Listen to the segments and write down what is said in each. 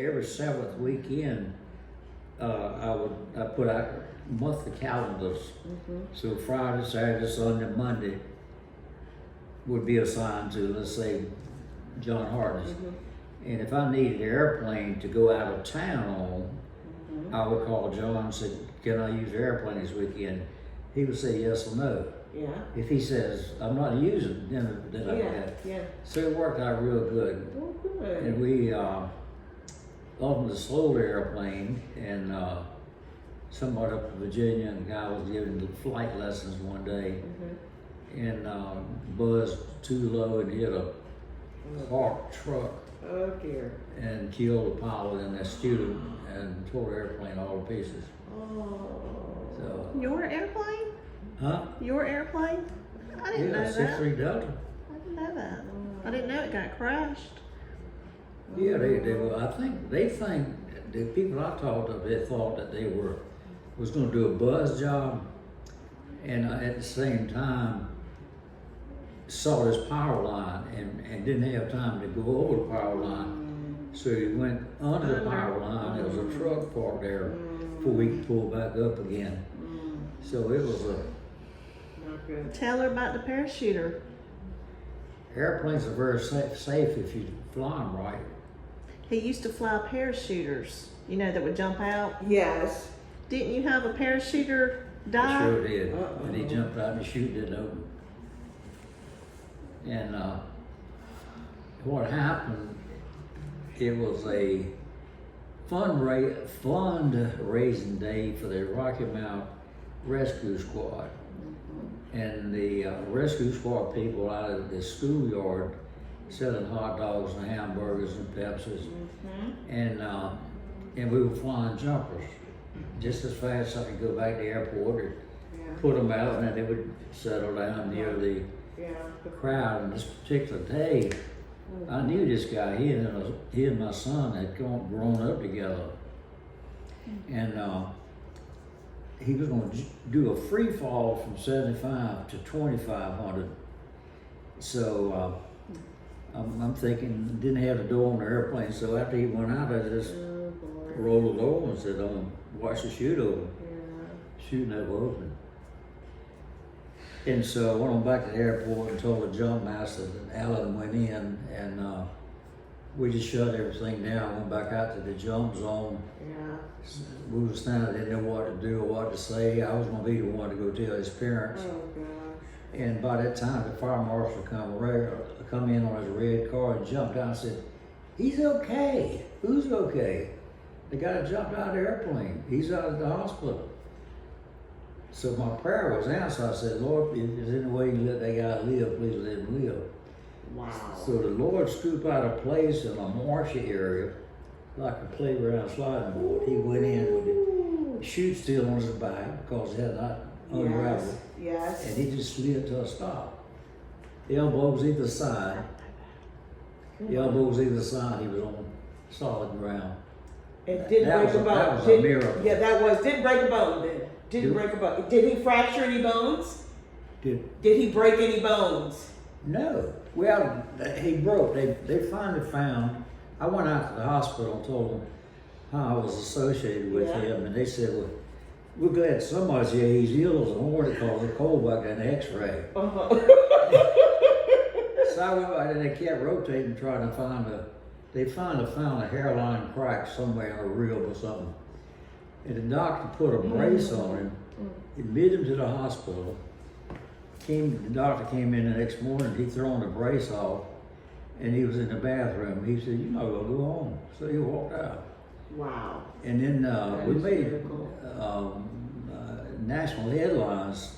Every seventh weekend, I put out monthly calendars. So Friday, Saturday, Sunday, Monday would be assigned to, let's say, John Hardy's. And if I needed an airplane to go out of town on, I would call John and say, can I use the airplane this weekend? He would say yes or no. Yeah. If he says, I'm not using it, then I would have. Yeah. So it worked out real good. Oh, good. And we opened a slow airplane, and somebody up in Virginia, and the guy was giving flight lessons one day, and buzzed too low and hit a parked truck. Oh dear. And killed the pilot and that student and tore the airplane all to pieces. Oh. So, Your airplane? huh? Your airplane? I didn't know that. 6-3 Delta. I didn't know that. I didn't know it got crashed. Yeah, they were. They think the people I talked to, they thought that they was going to do a buzz job, and at the same time saw this power line and didn't have time to go over the power line, so he went under the power line. There was a truck parked there before we could pull back up again. So it was Not good. Tell her about the parachuter. airplanes are very safe if you fly them right. He used to fly parachuters, you know, that would jump out. Yes. Didn't you have a parachuter die? I sure did. And he jumped out and the chute didn't open. And what happened, it was a fundraising day for the Rocky Mount Rescue Squad. And the rescue squad people out of the schoolyard selling hot dogs and hamburgers and Pepsis. And we were flying jumpers just as fast as I could go back to the airport and put them out, and then they would settle down near the crowd. And this particular day, I knew this guy. He and my son had grown up together, and he was going to do a free fall from 75 to 2,500. So I'm thinking, didn't have the door on the airplane. So after he went out, I just rolled the door and said, "I'm gonna watch the chute open." Chute never opened. And so I went on back to the airport and told the jump master that Alan went in, and we just shut everything down, went back out to the jump zone. We were standing, didn't know what to do or what to say. I was gonna be the one to go tell his parents. Oh gosh. And by that time, the fire marshal come in on his red car and jumped out and said, "He's okay." "Who's okay?" "The guy that jumped out of the airplane. He's out of the hospital." So my prayer was answered. I said, "Lord, if there's any way you can let that guy live, please let him live." Wow. So the Lord scooped out a place in a marshy area, like a playground sliding board. He went in with the chute still on his back because it had not unraveled. Yes. And he just slid to a stop. Elbows either side. Elbows either side, he was on solid ground. It didn't That break was a bone. that was a miracle. Yeah, didn't break a bone then. Didn't break a bone. Did he fracture any bones? Did Did he break any bones? No. Well, he broke. They finally found. I went out to the hospital and told them how I was associated with him, and they said, "Well, we're glad somebody's here. He's ill as a hornet because of cold back in the X-ray." So I went back and they kept rotating, trying to find They finally found a hairline crack somewhere in a rib or something, and the doctor put a brace on him, admitted him to the hospital. The doctor came in the next morning, he'd thrown the brace off, and he was in the bathroom. He said, "You're not gonna go home." So he walked out. Wow. And then we is made miracle. national headlines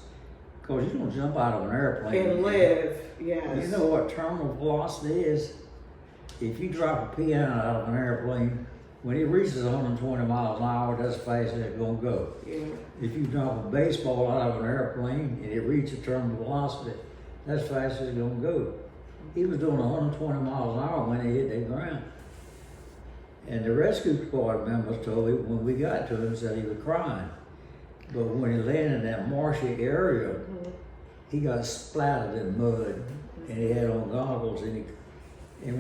because you don't jump out of an airplane And live, yes. You know what terminal velocity is? If you drop a piano out of an airplane, when it reaches 120 miles an hour, that's as fast as it's gonna go. Yeah. If you drop a baseball out of an airplane and it reaches terminal velocity, that's as fast as it's gonna go. He was doing 120 miles an hour when he hit the ground. And the rescue squad members told me when we got to him, said he was crying. But when he landed in that marshy area, he got splattered in mud, and he had on goggles, and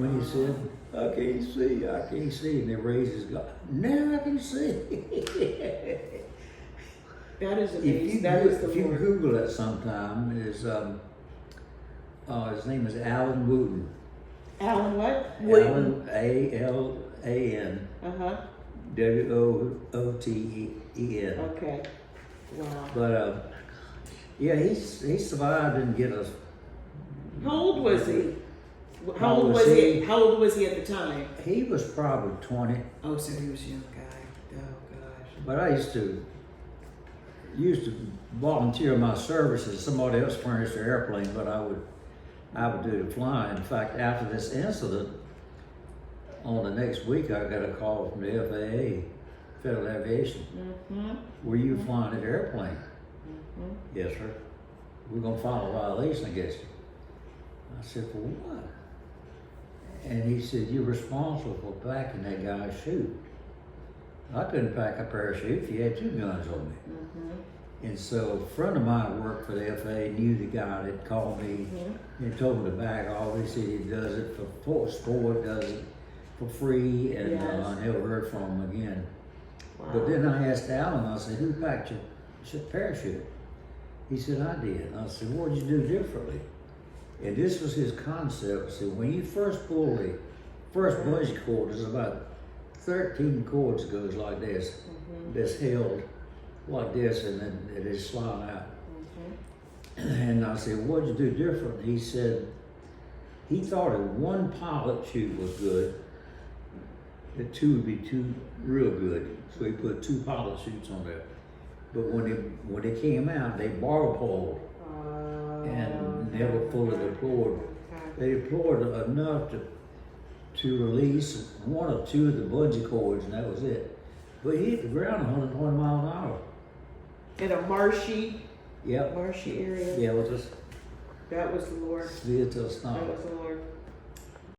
when he said, I can't see, and they raised his gun. Now I can see. That is If amazing. you, That is the if you Lord. Google it sometime, his name is Alan Wooten. Alan what? Alan, A-L-A-N, Uh-huh. W-O-O-T-E-N. Okay. Wow. But, yeah, he survived and get us. How old was he? How old was he? How old was he at the time? He was probably 20. Oh, so he was a young guy. Oh gosh. But I used to volunteer my services. Somebody else furnished the airplane, but I would do the flying. In fact, after this incident, on the next week, I got a call from the FAA, Federal Aviation. Mm-hmm. Were you flying an airplane? Mm-hmm. Yes, sir. We're gonna file a violation against you. I said, for what? And he said, you're responsible for packing that guy's chute. I couldn't pack a parachute if he had 2 guns on me. Mm-hmm. And so a friend of mine who worked for the FAA, knew the guy that called me and told him to back off. He said he does it for sport, does it for free, and I never heard from him again. Wow. But then I asked Alan, I said, who packed your parachute? He said, I did. And I said, what did you do differently? And this was his concept. He said, when you first pull the first bungee cord, there's about 13 cords goes like this, that's held like this, and then it is slide out. And I said, what'd you do different? He said, he thought if 1 pilot chute was good, that 2 would be too real good. So he put 2 pilot chutes on there. But when they came out, they borrow pulled and never fully deployed. They deployed enough to release 1 or 2 of the bungee cords, and that was it. But he hit the ground 120 miles an hour. In a marshy Yep. area. Yeah, it was just That was the Lord. slid to a That stop. was the Lord.